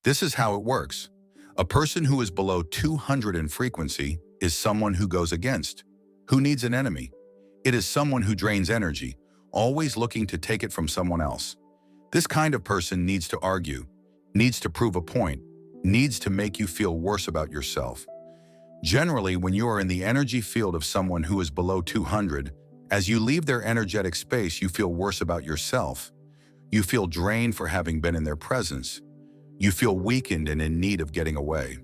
This is how it works. A person who is below 200 in frequency is someone who goes against, who needs an enemy. It is someone who drains energy, always looking to take it from someone else. This kind of person needs to argue, needs to prove a point, needs to make you feel worse about yourself. Generally, when you are in the energy field of someone who is below 200, as you leave their energetic space, you feel worse about yourself. You feel drained for having been in their presence. You feel weakened and in need of getting away.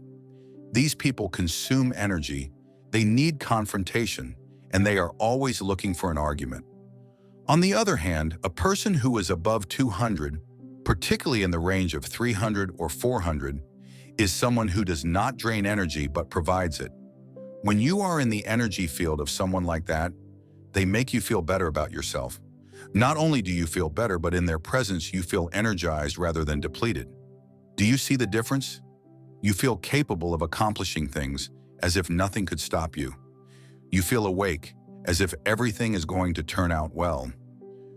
These people consume energy, they need confrontation, and they are always looking for an argument. On the other hand, a person who is above 200, particularly in the range of 300 or 400, is someone who does not drain energy but provides it. When you are in the energy field of someone like that, they make you feel better about yourself. Not only do you feel better, but in their presence you feel energized rather than depleted. Do you see the difference? You feel capable of accomplishing things as if nothing could stop you. You feel awake, as if everything is going to turn out well.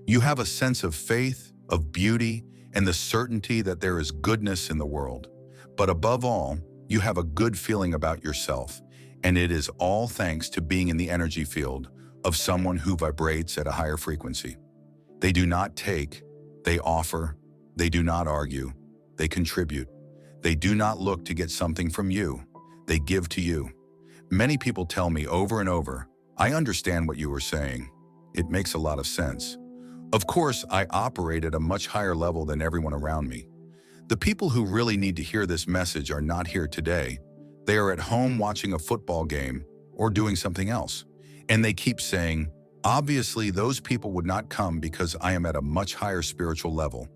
You have a sense of faith, of beauty, and the certainty that there is goodness in the world. But above all, you have a good feeling about yourself, and it is all thanks to being in the energy field of someone who vibrates at a higher frequency. They do not take, they offer, they do not argue, they contribute. They do not look to get something from you, they give to you. Many people tell me over and over, I understand what you were saying. It makes a lot of sense. Of course, I operate at a much higher level than everyone around me. The people who really need to hear this message are not here today. They are at home watching a football game or doing something else. And they keep saying, obviously those people would not come because I am at a much higher spiritual level.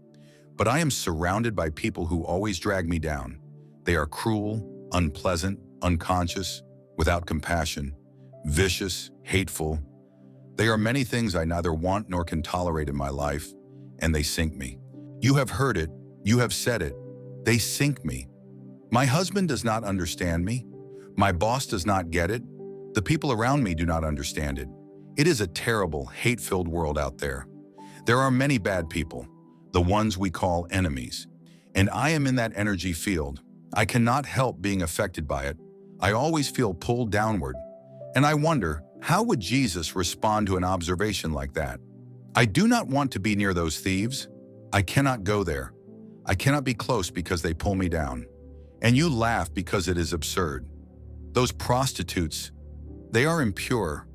But I am surrounded by people who always drag me down. They are cruel, unpleasant, unconscious, without compassion, vicious, hateful. They are many things I neither want nor can tolerate in my life, and they sink me. You have heard it, you have said it, they sink me. My husband does not understand me. My boss does not get it. The people around me do not understand it. It is a terrible, hate-filled world out there. There are many bad people, the ones we call enemies. And I am in that energy field. I cannot help being affected by it. I always feel pulled downward. And I wonder, how would Jesus respond to an observation like that? I do not want to be near those thieves. I cannot go there. I cannot be close because they pull me down. And you laugh because it is absurd. Those prostitutes, they are impure.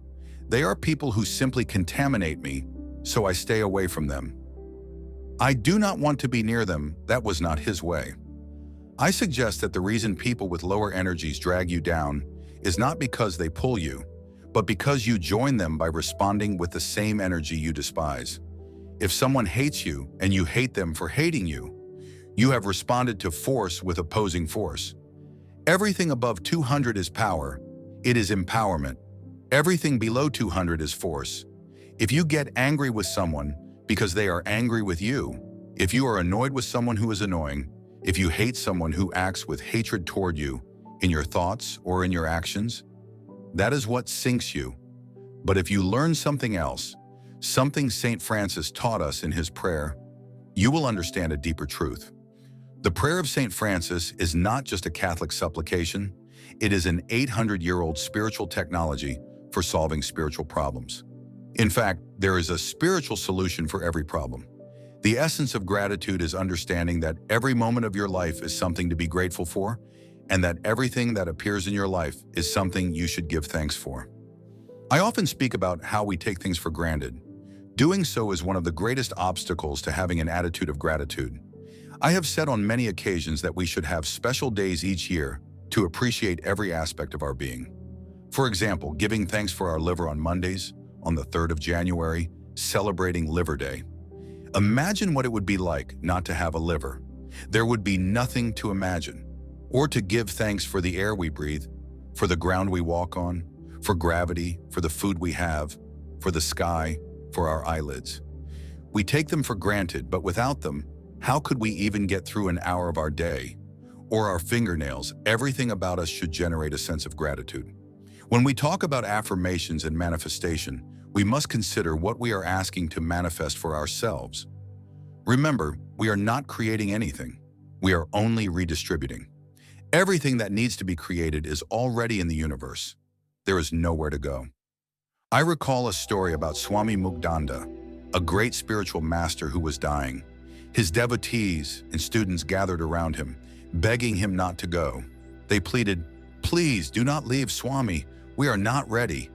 They are people who simply contaminate me, so I stay away from them. I do not want to be near them. That was not his way. I suggest that the reason people with lower energies drag you down is not because they pull you, but because you join them by responding with the same energy you despise. If someone hates you and you hate them for hating you, you have responded to force with opposing force. Everything above 200 is power. It is empowerment. Everything below 200 is force. If you get angry with someone because they are angry with you, if you are annoyed with someone who is annoying, if you hate someone who acts with hatred toward you in your thoughts or in your actions, that is what sinks you. But if you learn something else, something St. Francis taught us in his prayer, you will understand a deeper truth. The prayer of St. Francis is not just a Catholic supplication, it is an 800-year-old spiritual technology for solving spiritual problems. In fact, there is a spiritual solution for every problem. The essence of gratitude is understanding that every moment of your life is something to be grateful for, and that everything that appears in your life is something you should give thanks for. I often speak about how we take things for granted. Doing so is one of the greatest obstacles to having an attitude of gratitude. I have said on many occasions that we should have special days each year to appreciate every aspect of our being. For example, giving thanks for our liver on Mondays, on the 3rd of January, celebrating Liver Day. Imagine what it would be like not to have a liver. There would be nothing to imagine. Or to give thanks for the air we breathe, for the ground we walk on, for gravity, for the food we have, for the sky, for our eyelids. We take them for granted, but without them, how could we even get through an hour of our day? Or our fingernails, everything about us should generate a sense of gratitude. When we talk about affirmations and manifestation, we must consider what we are asking to manifest for ourselves. Remember, we are not creating anything. We are only redistributing. Everything that needs to be created is already in the universe. There is nowhere to go. I recall a story about Swami Mukdanda, a great spiritual master who was dying. His devotees and students gathered around him, begging him not to go. They pleaded, "Please do not leave, Swami. We are not ready."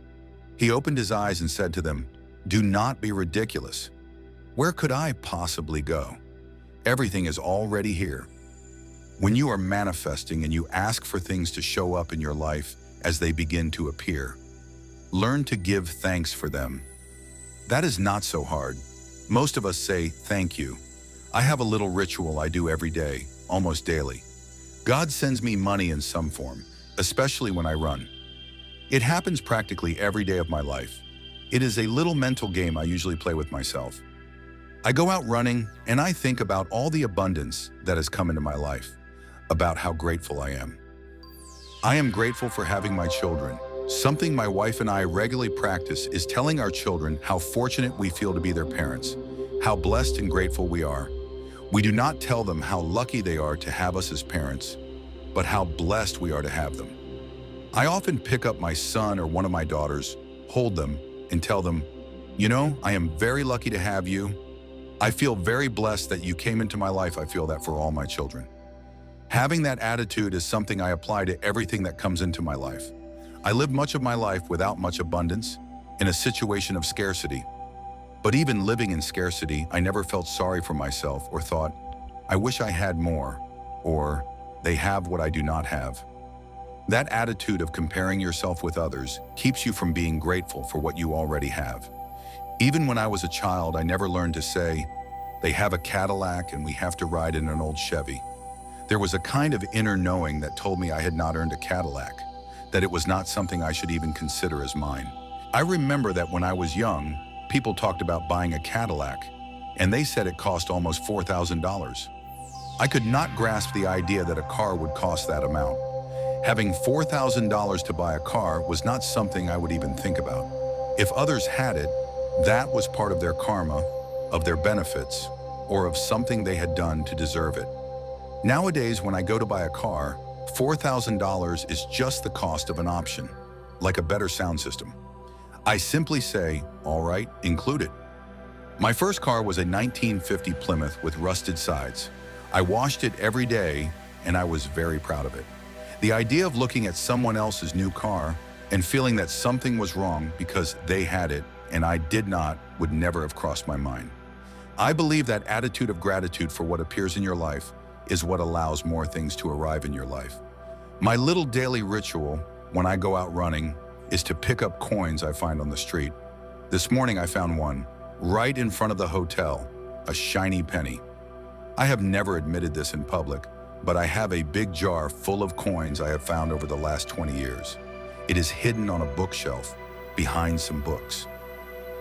He opened his eyes and said to them, "Do not be ridiculous. Where could I possibly go? Everything is already here." When you are manifesting and you ask for things to show up in your life as they begin to appear, learn to give thanks for them. That is not so hard. Most of us say, "Thank you." I have a little ritual I do every day, almost daily. God sends me money in some form, especially when I run. It happens practically every day of my life. It is a little mental game I usually play with myself. I go out running and I think about all the abundance that has come into my life, about how grateful I am. I am grateful for having my children. Something my wife and I regularly practice is telling our children how fortunate we feel to be their parents, how blessed and grateful we are. We do not tell them how lucky they are to have us as parents, but how blessed we are to have them. I often pick up my son or one of my daughters, hold them, and tell them, "You know, I am very lucky to have you. I feel very blessed that you came into my life." I feel that for all my children. Having that attitude is something I apply to everything that comes into my life. I lived much of my life without much abundance, in a situation of scarcity. But even living in scarcity, I never felt sorry for myself or thought, "I wish I had more," or "They have what I do not have." That attitude of comparing yourself with others keeps you from being grateful for what you already have. Even when I was a child, I never learned to say, "They have a Cadillac and we have to ride in an old Chevy." There was a kind of inner knowing that told me I had not earned a Cadillac, that it was not something I should even consider as mine. I remember that when I was young, people talked about buying a Cadillac, and they said it cost almost $4,000. I could not grasp the idea that a car would cost that amount. Having $4,000 to buy a car was not something I would even think about. If others had it, that was part of their karma, of their benefits, or of something they had done to deserve it. Nowadays, when I go to buy a car, $4,000 is just the cost of an option, like a better sound system. I simply say, "All right, include it." My first car was a 1950 Plymouth with rusted sides. I washed it every day, and I was very proud of it. The idea of looking at someone else's new car and feeling that something was wrong because they had it and I did not would never have crossed my mind. I believe that attitude of gratitude for what appears in your life is what allows more things to arrive in your life. My little daily ritual when I go out running is to pick up coins I find on the street. This morning I found one right in front of the hotel, a shiny penny. I have never admitted this in public, but I have a big jar full of coins I have found over the last 20 years. It is hidden on a bookshelf behind some books.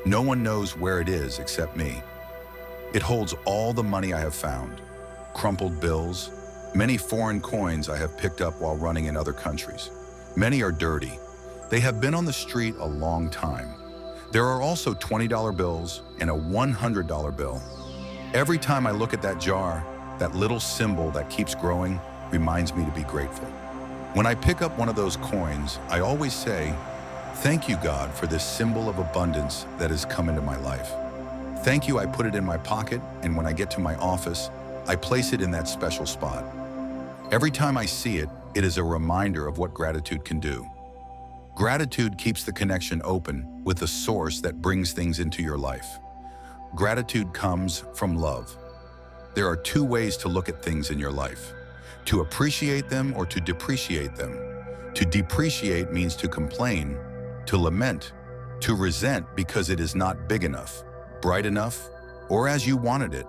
No one knows where it is except me. It holds all the money I have found, crumpled bills, many foreign coins I have picked up while running in other countries. Many are dirty. They have been on the street a long time. There are also $20 bills and a $100 bill. Every time I look at that jar, that little symbol that keeps growing reminds me to be grateful. When I pick up one of those coins, I always say, "Thank you, God, for this symbol of abundance that has come into my life. Thank you." I put it in my pocket, and when I get to my office, I place it in that special spot. Every time I see it, it is a reminder of what gratitude can do. Gratitude keeps the connection open with the source that brings things into your life. Gratitude comes from love. There are two ways to look at things in your life: to appreciate them or to depreciate them. To depreciate means to complain, to lament, to resent because it is not big enough, bright enough, or as you wanted it.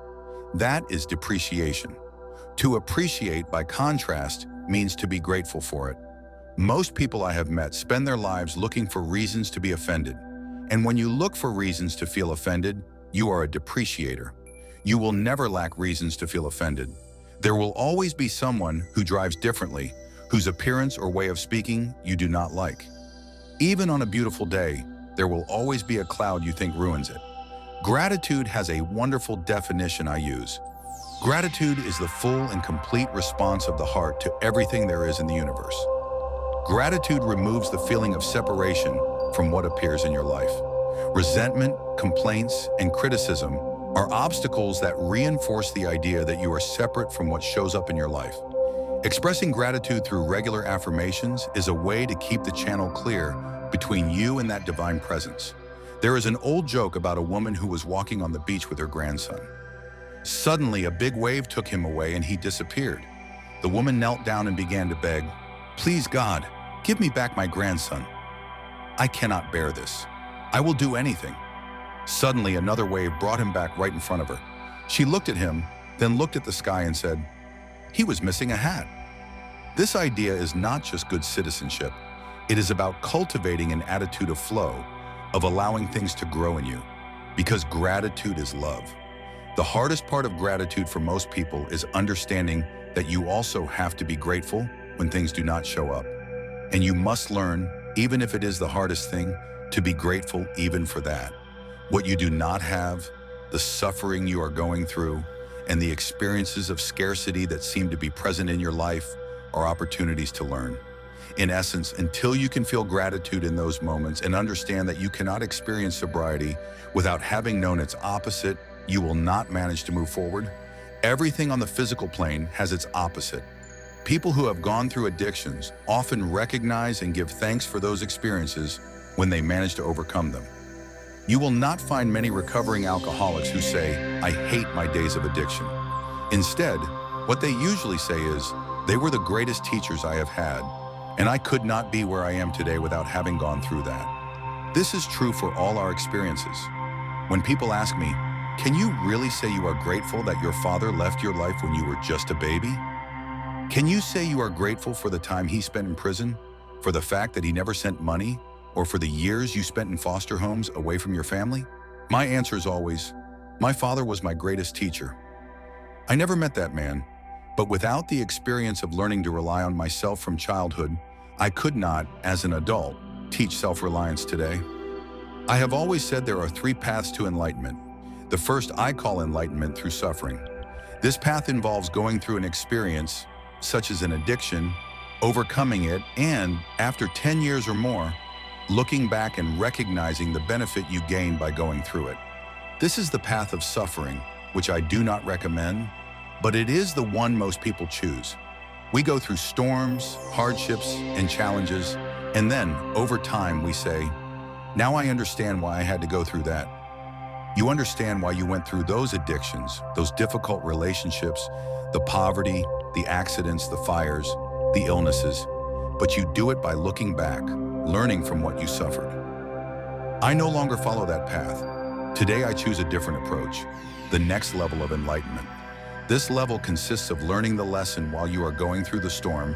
That is depreciation. To appreciate, by contrast, means to be grateful for it. Most people I have met spend their lives looking for reasons to be offended. And when you look for reasons to feel offended, you are a depreciator. You will never lack reasons to feel offended. There will always be someone who drives differently, whose appearance or way of speaking you do not like. Even on a beautiful day, there will always be a cloud you think ruins it. Gratitude has a wonderful definition I use. Gratitude is the full and complete response of the heart to everything there is in the universe. Gratitude removes the feeling of separation from what appears in your life. Resentment, complaints, and criticism are obstacles that reinforce the idea that you are separate from what shows up in your life. Expressing gratitude through regular affirmations is a way to keep the channel clear between you and that divine presence. There is an old joke about a woman who was walking on the beach with her grandson. Suddenly, a big wave took him away and he disappeared. The woman knelt down and began to beg, "Please, God, give me back my grandson. I cannot bear this. I will do anything." Suddenly, another wave brought him back right in front of her. She looked at him, then looked at the sky and said, "He was missing a hat." This idea is not just good citizenship. It is about cultivating an attitude of flow, of allowing things to grow in you, because gratitude is love. The hardest part of gratitude for most people is understanding that you also have to be grateful when things do not show up. And you must learn, even if it is the hardest thing, to be grateful even for that. What you do not have, the suffering you are going through, and the experiences of scarcity that seem to be present in your life are opportunities to learn. In essence, until you can feel gratitude in those moments and understand that you cannot experience sobriety without having known its opposite, you will not manage to move forward. Everything on the physical plane has its opposite. People who have gone through addictions often recognize and give thanks for those experiences when they manage to overcome them. You will not find many recovering alcoholics who say, "I hate my days of addiction." Instead, what they usually say is, "They were the greatest teachers I have had, and I could not be where I am today without having gone through that." This is true for all our experiences. When people ask me, "Can you really say you are grateful that your father left your life when you were just a baby? Can you say you are grateful for the time he spent in prison, for the fact that he never sent money, or for the years you spent in foster homes away from your family?" My answer is always, "My father was my greatest teacher. I never met that man, but without the experience of learning to rely on myself from childhood, I could not, as an adult, teach self-reliance today." I have always said there are three paths to enlightenment. The first I call enlightenment through suffering. This path involves going through an experience, such as an addiction, overcoming it, and, after 10 years or more, looking back and recognizing the benefit you gained by going through it. This is the path of suffering, which I do not recommend, but it is the one most people choose. We go through storms, hardships, and challenges, and then, over time, we say, "Now I understand why I had to go through that." You understand why you went through those addictions, those difficult relationships, the poverty, the accidents, the fires, the illnesses, but you do it by looking back, learning from what you suffered. I no longer follow that path. Today I choose a different approach, the next level of enlightenment. This level consists of learning the lesson while you are going through the storm,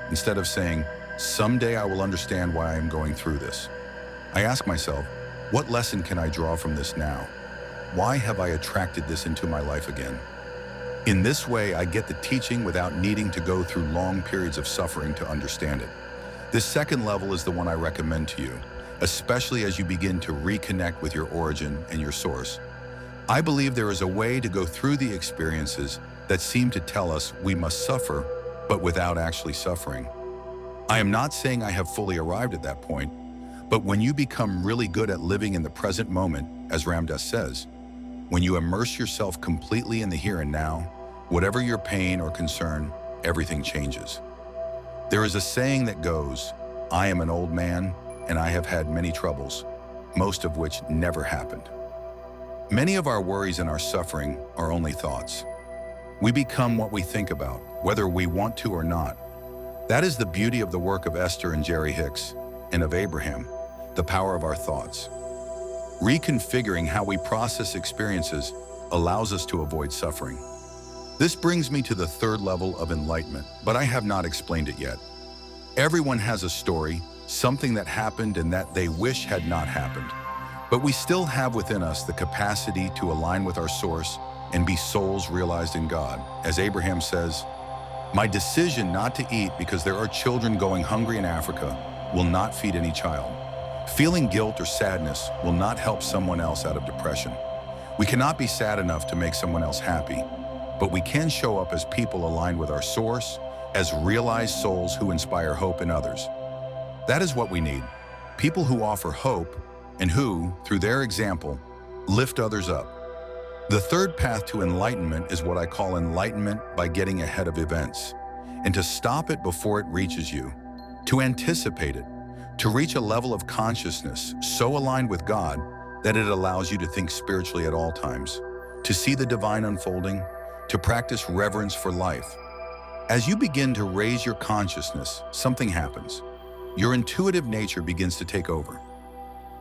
instead of saying, "Someday I will understand why I am going through this." I ask myself, what lesson can I draw from this now? Why have I attracted this into my life again? In this way, I get the teaching without needing to go through long periods of suffering to understand it. This second level is the one I recommend to you, especially as you begin to reconnect with your origin and your source. I believe there is a way to go through the experiences that seem to tell us we must suffer, but without actually suffering. I am not saying I have fully arrived at that point, but when you become really good at living in the present moment, as Ram Dass says, when you immerse yourself completely in the here and now, whatever your pain or concern, everything changes. There is a saying that goes, "I am an old man, and I have had many troubles, most of which never happened." Many of our worries and our suffering are only thoughts. We become what we think about, whether we want to or not. That is the beauty of the work of Esther and Jerry Hicks, and of Abraham, the power of our thoughts. Reconfiguring how we process experiences allows us to avoid suffering. This brings me to the third level of enlightenment, but I have not explained it yet. Everyone has a story, something that happened and that they wish had not happened. But we still have within us the capacity to align with our source and be souls realized in God. As Abraham says, "My decision not to eat because there are children going hungry in Africa will not feed any child." Feeling guilt or sadness will not help someone else out of depression. We cannot be sad enough to make someone else happy. but we can show up as people aligned with our source, as realized souls who inspire hope in others. That is what we need. People who offer hope and who, through their example, lift others up. The third path to enlightenment is what I call enlightenment by getting ahead of events, and to stop it before it reaches you, to anticipate it, to reach a level of consciousness so aligned with God that it allows you to think spiritually at all times, to see the divine unfolding, to practice reverence for life. As you begin to raise your consciousness, something happens. Your intuitive nature begins to take over.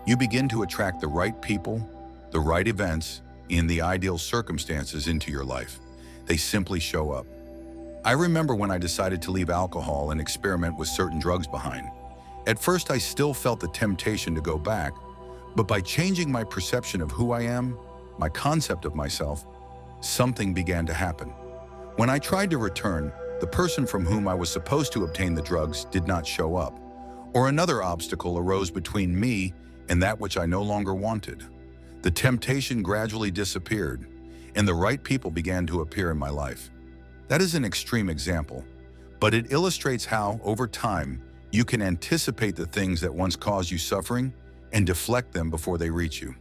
You begin to attract the right people, the right events, in the ideal circumstances into your life. They simply show up. I remember when I decided to leave alcohol and experiment with certain drugs behind. At first, I still felt the temptation to go back, but by changing my perception of who I am, my concept of myself, something began to happen. When I tried to return, the person from whom I was supposed to obtain the drugs did not show up, or another obstacle arose between me and that which I no longer wanted. The temptation gradually disappeared, and the right people began to appear in my life. That is an extreme example, but it illustrates how, over time, you can anticipate the things that once caused you suffering and deflect them before they reach you.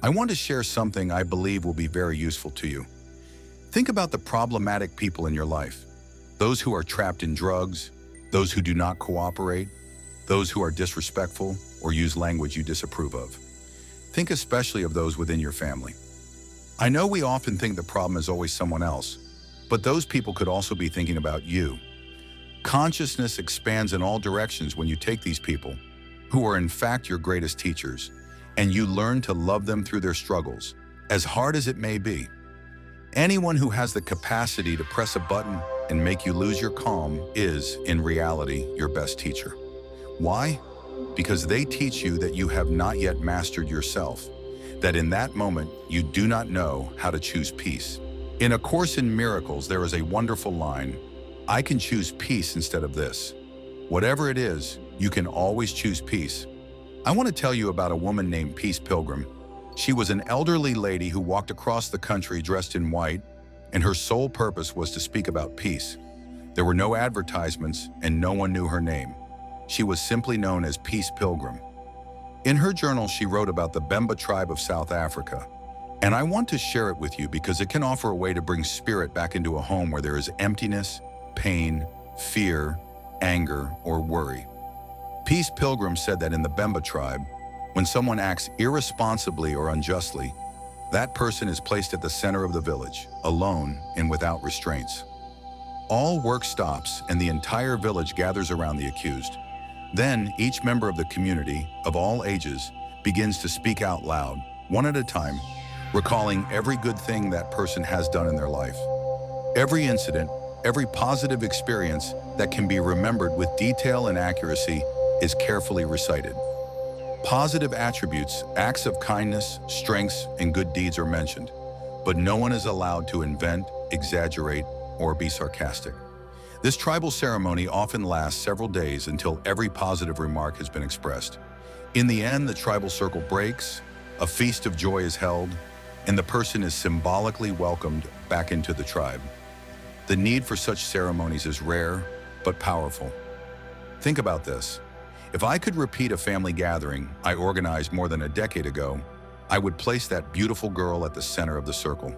I want to share something I believe will be very useful to you. Think about the problematic people in your life, those who are trapped in drugs, those who do not cooperate, those who are disrespectful or use language you disapprove of. Think especially of those within your family. I know we often think the problem is always someone else, but those people could also be thinking about you. Consciousness expands in all directions when you take these people, who are in fact your greatest teachers, and you learn to love them through their struggles, as hard as it may be. Anyone who has the capacity to press a button and make you lose your calm is, in reality, your best teacher. Why? Because they teach you that you have not yet mastered yourself, that in that moment you do not know how to choose peace. In A Course in Miracles, there is a wonderful line, "I can choose peace instead of this." Whatever it is, you can always choose peace. I want to tell you about a woman named Peace Pilgrim. She was an elderly lady who walked across the country dressed in white, and her sole purpose was to speak about peace. There were no advertisements, and no one knew her name. She was simply known as Peace Pilgrim. In her journal, she wrote about the Bemba tribe of South Africa, and I want to share it with you because it can offer a way to bring spirit back into a home where there is emptiness, pain, fear, anger, or worry. Peace Pilgrim said that in the Bemba tribe, when someone acts irresponsibly or unjustly, that person is placed at the center of the village, alone and without restraints. All work stops and the entire village gathers around the accused. Then each member of the community, of all ages, begins to speak out loud, one at a time, recalling every good thing that person has done in their life. Every incident, every positive experience that can be remembered with detail and accuracy is carefully recited. Positive attributes, acts of kindness, strengths, and good deeds are mentioned, but no one is allowed to invent, exaggerate, or be sarcastic. This tribal ceremony often lasts several days until every positive remark has been expressed. In the end, the tribal circle breaks, a feast of joy is held, and the person is symbolically welcomed back into the tribe. The need for such ceremonies is rare, but powerful. Think about this. If I could repeat a family gathering I organized more than a decade ago, I would place that beautiful girl at the center of the circle.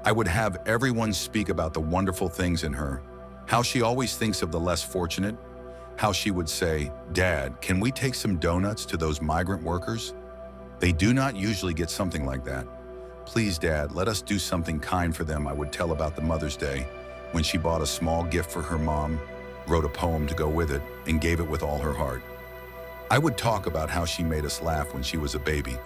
I would have everyone speak about the wonderful things in her, how she always thinks of the less fortunate, how she would say, "Dad, can we take some donuts to those migrant workers? They do not usually get something like that. Please, Dad, let us do something kind for them." I would tell about the Mother's Day, when she bought a small gift for her mom, wrote a poem to go with it, and gave it with all her heart. I would talk about how she made us laugh when she was a baby,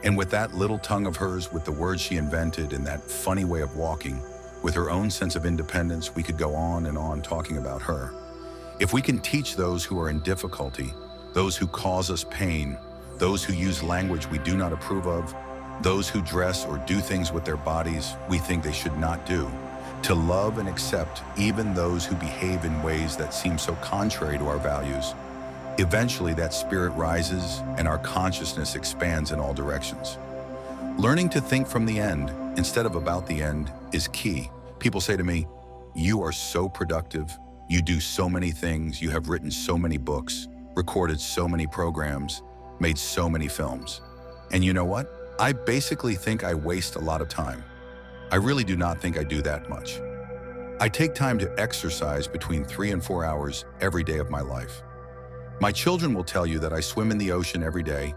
and with that little tongue of hers, with the words she invented and that funny way of walking, with her own sense of independence, we could go on and on talking about her. If we can teach those who are in difficulty, those who cause us pain, those who use language we do not approve of, those who dress or do things with their bodies we think they should not do, to love and accept even those who behave in ways that seem so contrary to our values, eventually that spirit rises and our consciousness expands in all directions. Learning to think from the end instead of about the end is key, People say to me, "You are so productive. You do so many things. You have written so many books, recorded so many programs, made so many films." And you know what? I basically think I waste a lot of time. I really do not think I do that much. I take time to exercise between 3 and 4 hours every day of my life. My children will tell you that I swim in the ocean every day.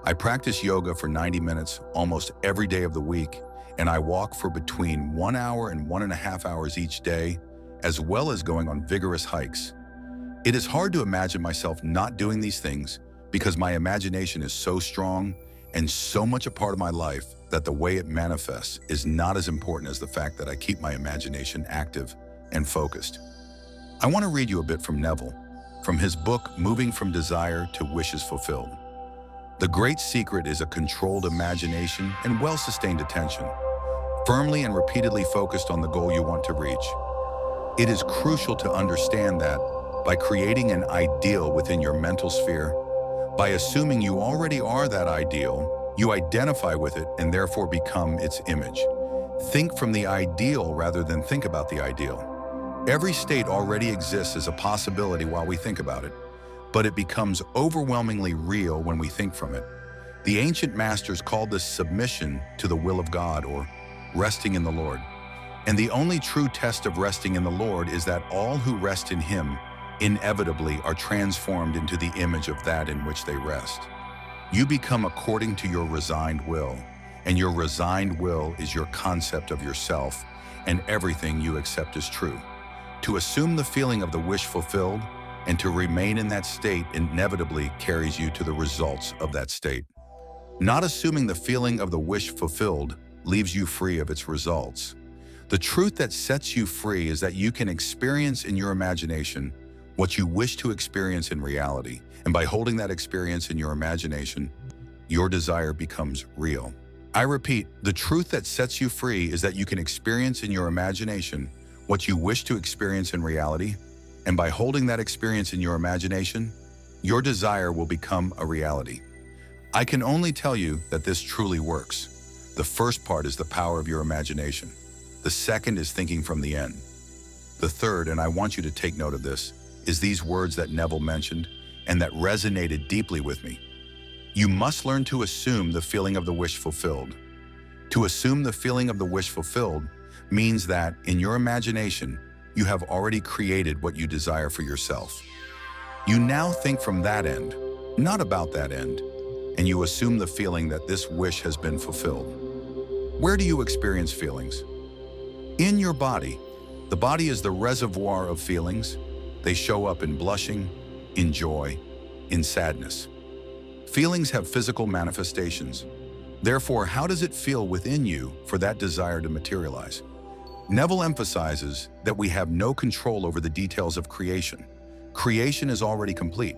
I practice yoga for 90 minutes almost every day of the week, and I walk for between 1 hour and 1.5 hours each day, as well as going on vigorous hikes. It is hard to imagine myself not doing these things because my imagination is so strong and so much a part of my life that the way it manifests is not as important as the fact that I keep my imagination active and focused. I want to read you a bit from Neville, from his book, Moving from Desire to Wishes Fulfilled. The great secret is a controlled imagination and well-sustained attention, firmly and repeatedly focused on the goal you want to reach. It is crucial to understand that by creating an ideal within your mental sphere, by assuming you already are that ideal, you identify with it and therefore become its image. Think from the ideal rather than think about the ideal. Every state already exists as a possibility while we think about it, but it becomes overwhelmingly real when we think from it. The ancient masters called this submission to the will of God, or resting in the Lord. And the only true test of resting in the Lord is that all who rest in Him inevitably are transformed into the image of that in which they rest. You become according to your resigned will, and your resigned will is your concept of yourself and everything you accept as true. To assume the feeling of the wish fulfilled and to remain in that state inevitably carries you to the results of that state. Not assuming the feeling of the wish fulfilled leaves you free of its results. The truth that sets you free is that you can experience in your imagination what you wish to experience in reality, and by holding that experience in your imagination, your desire becomes real. I repeat, the truth that sets you free is that you can experience in your imagination what you wish to experience in reality, and by holding that experience in your imagination, your desire will become a reality. I can only tell you that this truly works. The first part is the power of your imagination. The second is thinking from the end. The third, and I want you to take note of this, is these words that Neville mentioned and that resonated deeply with me. You must learn to assume the feeling of the wish fulfilled. To assume the feeling of the wish fulfilled means that, in your imagination, you have already created what you desire for yourself. You now think from that end, not about that end, and you assume the feeling that this wish has been fulfilled. Where do you experience feelings? In your body. The body is the reservoir of feelings. They show up in blushing, in joy, in sadness. Feelings have physical manifestations. Therefore, how does it feel within you for that desire to materialize? Neville emphasizes that we have no control over the details of creation. Creation is already complete.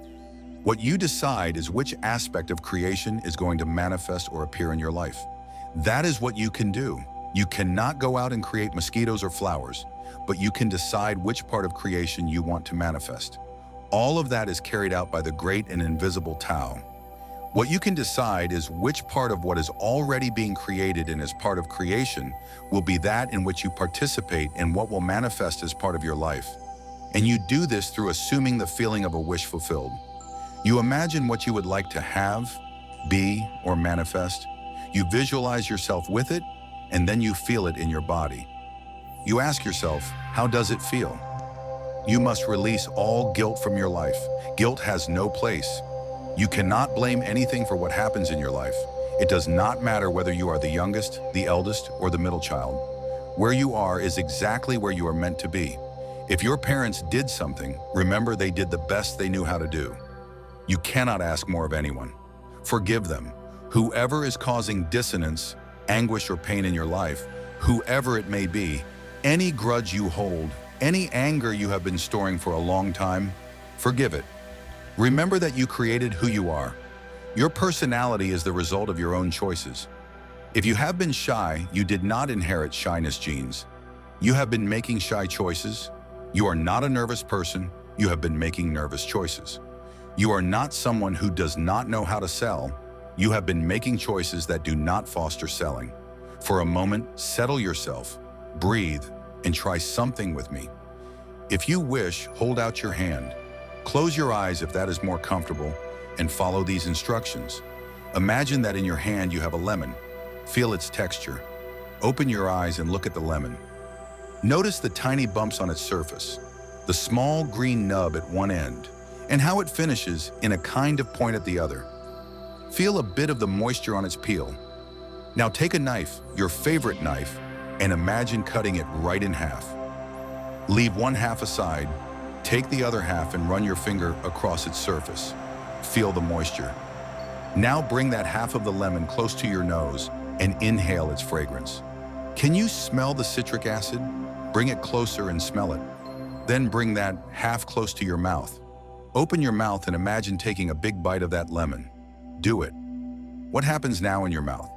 What you decide is which aspect of creation is going to manifest or appear in your life. That is what you can do. You cannot go out and create mosquitoes or flowers, but you can decide which part of creation you want to manifest. All of that is carried out by the great and invisible Tao. What you can decide is which part of what is already being created and as part of creation will be that in which you participate and what will manifest as part of your life. And you do this through assuming the feeling of a wish fulfilled. You imagine what you would like to have, be, or manifest. You visualize yourself with it, and then you feel it in your body. You ask yourself, how does it feel? You must release all guilt from your life. Guilt has no place. You cannot blame anything for what happens in your life. It does not matter whether you are the youngest, the eldest, or the middle child. Where you are is exactly where you are meant to be. If your parents did something, remember they did the best they knew how to do. You cannot ask more of anyone. Forgive them. Whoever is causing dissonance, anguish, or pain in your life, whoever it may be, any grudge you hold, any anger you have been storing for a long time, forgive it. Remember that you created who you are. Your personality is the result of your own choices. If you have been shy, you did not inherit shyness genes. You have been making shy choices. You are not a nervous person. You have been making nervous choices. You are not someone who does not know how to sell. You have been making choices that do not foster selling. For a moment, settle yourself, breathe, and try something with me. If you wish, hold out your hand. Close your eyes if that is more comfortable, and follow these instructions. Imagine that in your hand you have a lemon. Feel its texture. Open your eyes and look at the lemon. Notice the tiny bumps on its surface, the small green nub at one end, and how it finishes in a kind of point at the other. Feel a bit of the moisture on its peel. Now take a knife, your favorite knife, and imagine cutting it right in half. Leave one half aside, take the other half and run your finger across its surface. Feel the moisture. Now bring that half of the lemon close to your nose and inhale its fragrance. Can you smell the citric acid? Bring it closer and smell it. Then bring that half close to your mouth. Open your mouth and imagine taking a big bite of that lemon. Do it. What happens now in your mouth?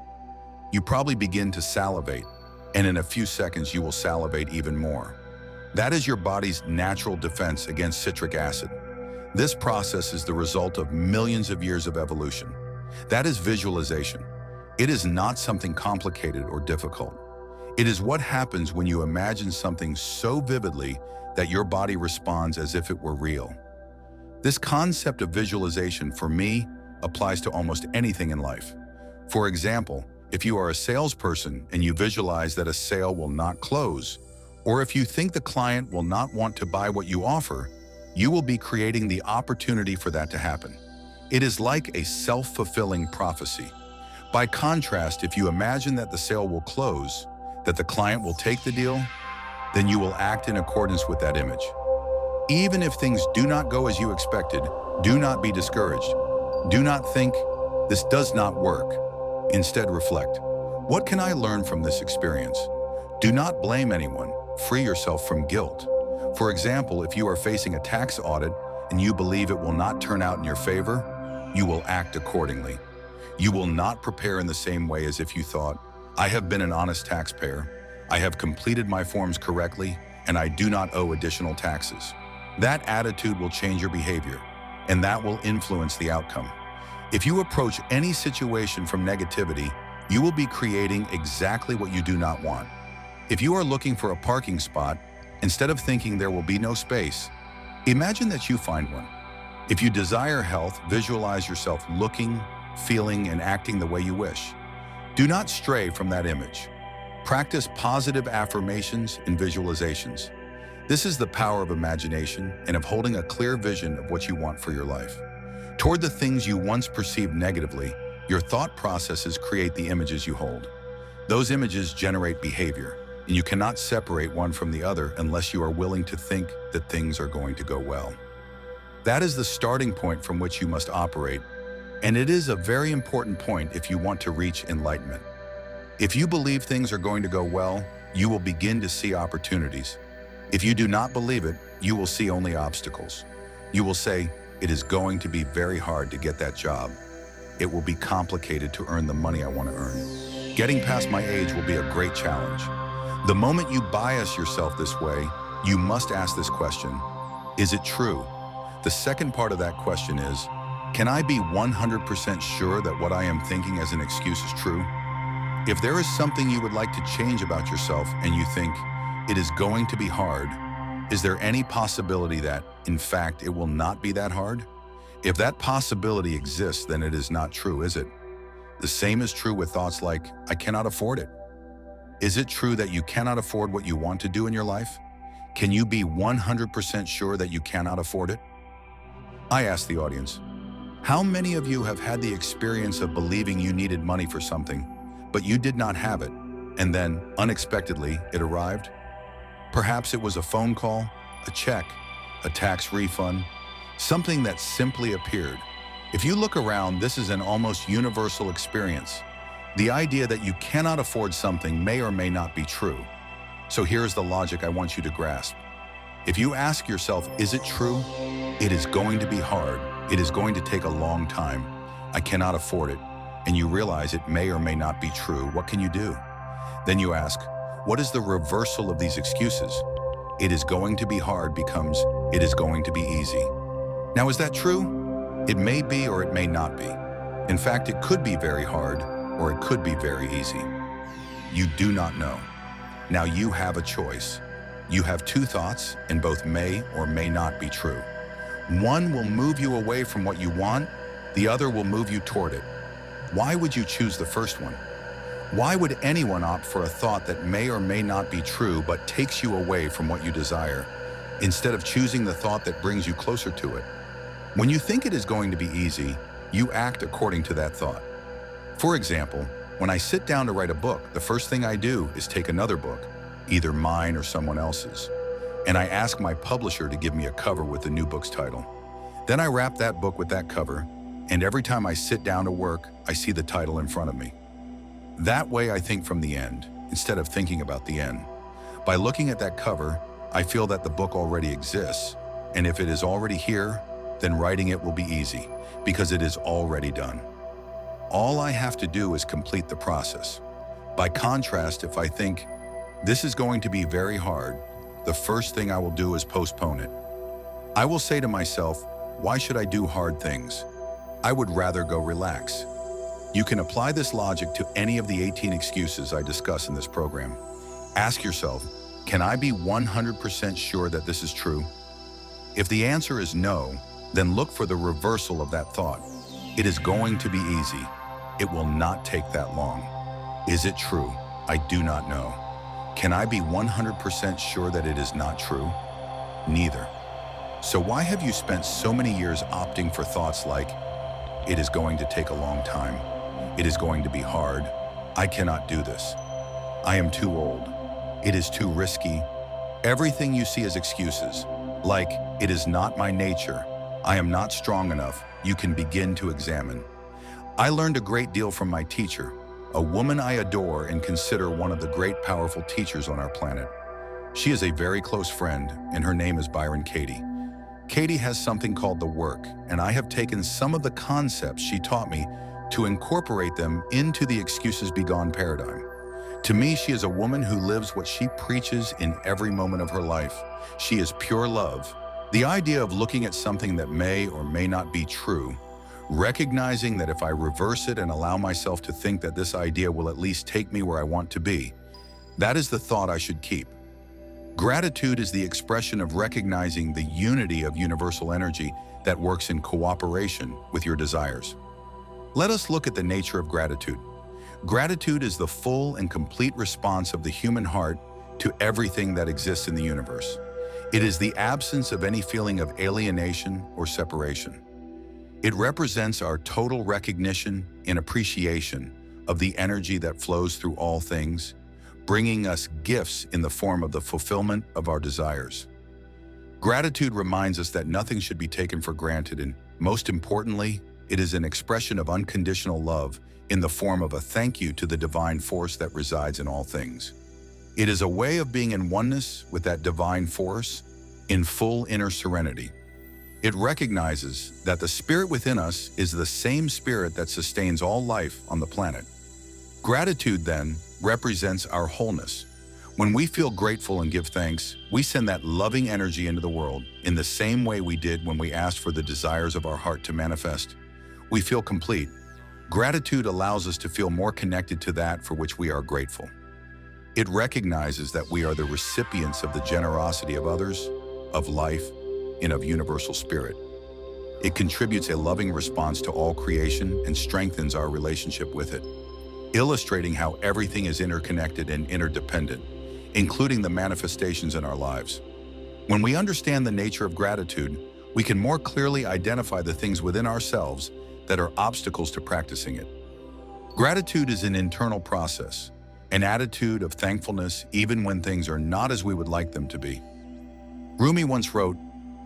You probably begin to salivate, and in a few seconds you will salivate even more. That is your body's natural defense against citric acid. This process is the result of millions of years of evolution. That is visualization. It is not something complicated or difficult. It is what happens when you imagine something so vividly that your body responds as if it were real. This concept of visualization, for me, applies to almost anything in life. For example, if you are a salesperson and you visualize that a sale will not close, or if you think the client will not want to buy what you offer, you will be creating the opportunity for that to happen. It is like a self-fulfilling prophecy. By contrast, if you imagine that the sale will close, that the client will take the deal, then you will act in accordance with that image. Even if things do not go as you expected, do not be discouraged. Do not think, this does not work. Instead, reflect. What can I learn from this experience? Do not blame anyone. Free yourself from guilt. For example, if you are facing a tax audit and you believe it will not turn out in your favor, you will act accordingly. You will not prepare in the same way as if you thought, I have been an honest taxpayer, I have completed my forms correctly, and I do not owe additional taxes. That attitude will change your behavior, and that will influence the outcome. If you approach any situation from negativity, you will be creating exactly what you do not want. If you are looking for a parking spot, instead of thinking there will be no space, imagine that you find one. If you desire health, visualize yourself looking, feeling, and acting the way you wish. Do not stray from that image. Practice positive affirmations and visualizations. This is the power of imagination and of holding a clear vision of what you want for your life. Toward the things you once perceived negatively, your thought processes create the images you hold. Those images generate behavior, and you cannot separate one from the other unless you are willing to think that things are going to go well. That is the starting point from which you must operate, and it is a very important point if you want to reach enlightenment. If you believe things are going to go well, you will begin to see opportunities. If you do not believe it, you will see only obstacles. You will say, it is going to be very hard to get that job. It will be complicated to earn the money I want to earn. Getting past my age will be a great challenge. The moment you bias yourself this way, you must ask this question, is it true? The second part of that question is, can I be 100% sure that what I am thinking as an excuse is true? If there is something you would like to change about yourself and you think, it is going to be hard, is there any possibility that, in fact, it will not be that hard? If that possibility exists, then it is not true, is it? The same is true with thoughts like, I cannot afford it. Is it true that you cannot afford what you want to do in your life? Can you be 100% sure that you cannot afford it? I ask the audience, how many of you have had the experience of believing you needed money for something, but you did not have it, and then, unexpectedly, it arrived? Perhaps it was a phone call, a check, a tax refund, something that simply appeared. If you look around, this is an almost universal experience. The idea that you cannot afford something may or may not be true. So here's the logic I want you to grasp. If you ask yourself, is it true? It is going to be hard. It is going to take a long time. I cannot afford it. And you realize it may or may not be true. What can you do? Then you ask, what is the reversal of these excuses? It is going to be hard becomes, it is going to be easy. Now, is that true? It may be or it may not be. In fact, it could be very hard or it could be very easy. You do not know. Now you have a choice. You have two thoughts, and both may or may not be true. One will move you away from what you want, the other will move you toward it. Why would you choose the first one? Why would anyone opt for a thought that may or may not be true but takes you away from what you desire, instead of choosing the thought that brings you closer to it? When you think it is going to be easy, you act according to that thought. For example, when I sit down to write a book, the first thing I do is take another book, either mine or someone else's, and I ask my publisher to give me a cover with the new book's title. Then I wrap that book with that cover, and every time I sit down to work, I see the title in front of me. That way I think from the end, instead of thinking about the end. By looking at that cover, I feel that the book already exists, and if it is already here, then writing it will be easy, because it is already done. All I have to do is complete the process. By contrast, if I think, this is going to be very hard, the first thing I will do is postpone it. I will say to myself, why should I do hard things? I would rather go relax. You can apply this logic to any of the 18 excuses I discuss in this program. Ask yourself, can I be 100% sure that this is true? If the answer is no, then look for the reversal of that thought. It is going to be easy. It will not take that long. Is it true? I do not know. Can I be 100% sure that it is not true? Neither. So why have you spent so many years opting for thoughts like, it is going to take a long time, it is going to be hard, I cannot do this, I am too old, it is too risky? Everything you see as excuses, like, it is not my nature, I am not strong enough, you can begin to examine. I learned a great deal from my teacher, a woman I adore and consider one of the great powerful teachers on our planet. She is a very close friend, and her name is Byron Katie. Katie has something called the work, and I have taken some of the concepts she taught me to incorporate them into the excuses be gone paradigm. To me, she is a woman who lives what she preaches in every moment of her life. She is pure love. The idea of looking at something that may or may not be true, recognizing that if I reverse it and allow myself to think that this idea will at least take me where I want to be, that is the thought I should keep. Gratitude is the expression of recognizing the unity of universal energy that works in cooperation with your desires. Let us look at the nature of gratitude. Gratitude is the full and complete response of the human heart to everything that exists in the universe. It is the absence of any feeling of alienation or separation. It represents our total recognition and appreciation of the energy that flows through all things, bringing us gifts in the form of the fulfillment of our desires. Gratitude reminds us that nothing should be taken for granted, and most importantly, it is an expression of unconditional love in the form of a thank you to the divine force that resides in all things. It is a way of being in oneness with that divine force in full inner serenity. It recognizes that the spirit within us is the same spirit that sustains all life on the planet. Gratitude, then, represents our wholeness. When we feel grateful and give thanks, we send that loving energy into the world in the same way we did when we asked for the desires of our heart to manifest. We feel complete. Gratitude allows us to feel more connected to that for which we are grateful. It recognizes that we are the recipients of the generosity of others, of life, and of universal spirit. It contributes a loving response to all creation and strengthens our relationship with it, illustrating how everything is interconnected and interdependent, including the manifestations in our lives. When we understand the nature of gratitude, we can more clearly identify the things within ourselves that are obstacles to practicing it. Gratitude is an internal process, an attitude of thankfulness even when things are not as we would like them to be. Rumi once wrote,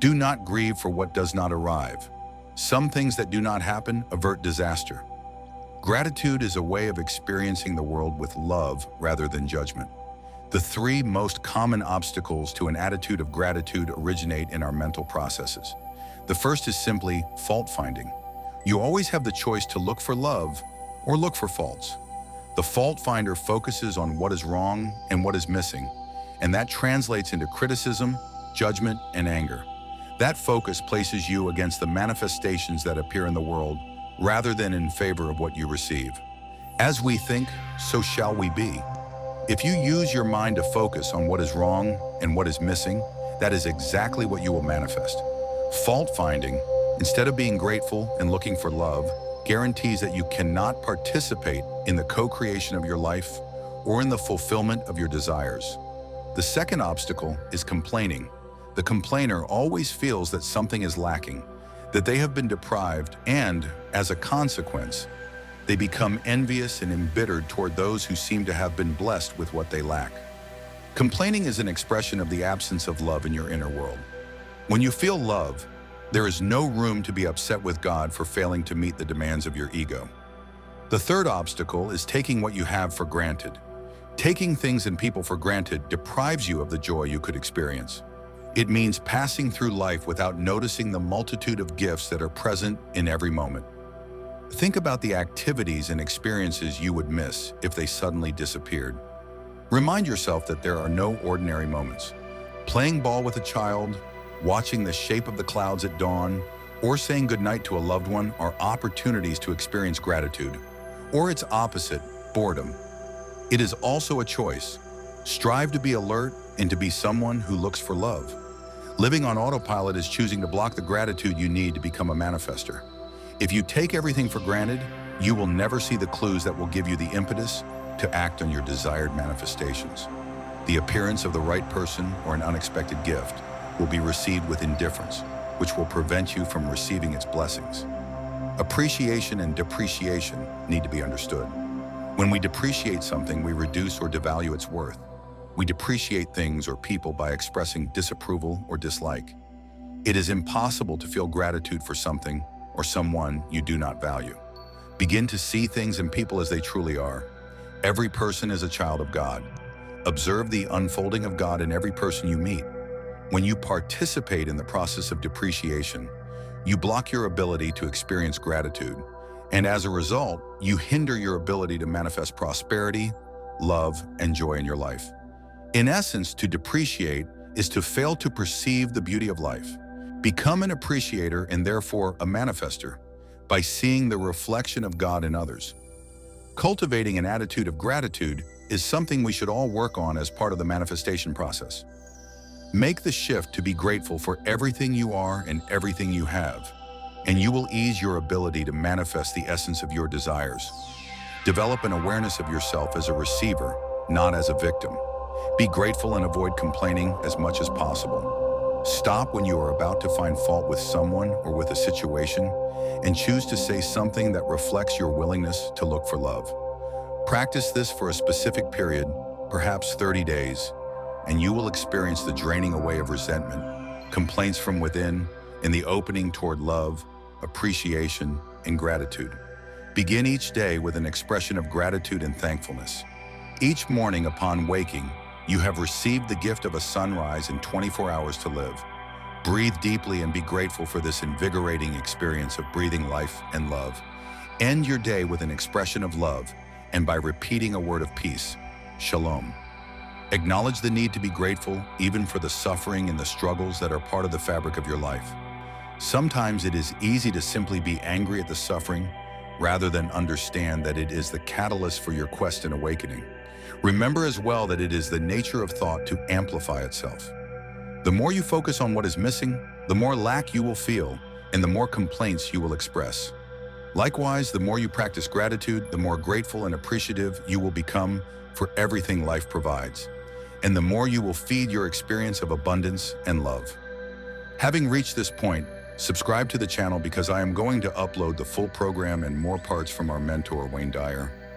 "Do not grieve for what does not arrive. Some things that do not happen avert disaster." Gratitude is a way of experiencing the world with love rather than judgment. The three most common obstacles to an attitude of gratitude originate in our mental processes. The first is simply fault-finding. You always have the choice to look for love or look for faults. The fault finder focuses on what is wrong and what is missing, and that translates into criticism, judgment, and anger. That focus places you against the manifestations that appear in the world rather than in favor of what you receive. As we think, so shall we be. If you use your mind to focus on what is wrong and what is missing, that is exactly what you will manifest. Fault finding, instead of being grateful and looking for love, guarantees that you cannot participate in the co-creation of your life or in the fulfillment of your desires. The second obstacle is complaining. The complainer always feels that something is lacking, that they have been deprived, and, as a consequence, they become envious and embittered toward those who seem to have been blessed with what they lack. Complaining is an expression of the absence of love in your inner world. When you feel love, there is no room to be upset with God for failing to meet the demands of your ego. The third obstacle is taking what you have for granted. Taking things and people for granted deprives you of the joy you could experience. It means passing through life without noticing the multitude of gifts that are present in every moment. Think about the activities and experiences you would miss if they suddenly disappeared. Remind yourself that there are no ordinary moments. Playing ball with a child, watching the shape of the clouds at dawn, or saying goodnight to a loved one are opportunities to experience gratitude, or its opposite, boredom. It is also a choice. Strive to be alert and to be someone who looks for love. Living on autopilot is choosing to block the gratitude you need to become a manifester. If you take everything for granted, you will never see the clues that will give you the impetus to act on your desired manifestations. The appearance of the right person or an unexpected gift will be received with indifference, which will prevent you from receiving its blessings. Appreciation and depreciation need to be understood. When we depreciate something, we reduce or devalue its worth. We depreciate things or people by expressing disapproval or dislike. It is impossible to feel gratitude for something or someone you do not value. Begin to see things and people as they truly are. Every person is a child of God. Observe the unfolding of God in every person you meet. When you participate in the process of depreciation, you block your ability to experience gratitude, and as a result, you hinder your ability to manifest prosperity, love, and joy in your life. In essence, to depreciate is to fail to perceive the beauty of life. Become an appreciator and therefore a manifester by seeing the reflection of God in others. Cultivating an attitude of gratitude is something we should all work on as part of the manifestation process. Make the shift to be grateful for everything you are and everything you have, and you will ease your ability to manifest the essence of your desires. Develop an awareness of yourself as a receiver, not as a victim. Be grateful and avoid complaining as much as possible. Stop when you are about to find fault with someone or with a situation, and choose to say something that reflects your willingness to look for love. Practice this for a specific period, perhaps 30 days, and you will experience the draining away of resentment, complaints from within, and the opening toward love, appreciation, and gratitude. Begin each day with an expression of gratitude and thankfulness. Each morning upon waking, you have received the gift of a sunrise and 24 hours to live. Breathe deeply and be grateful for this invigorating experience of breathing life and love. End your day with an expression of love and by repeating a word of peace, Shalom. Acknowledge the need to be grateful even for the suffering and the struggles that are part of the fabric of your life. Sometimes it is easy to simply be angry at the suffering rather than understand that it is the catalyst for your quest and awakening. Remember as well that it is the nature of thought to amplify itself. The more you focus on what is missing, the more lack you will feel and the more complaints you will express. Likewise, the more you practice gratitude, the more grateful and appreciative you will become for everything life provides, and the more you will feed your experience of abundance and love. Having reached this point, subscribe to the channel because I am going to upload the full program and more parts from our mentor, Wayne Dyer.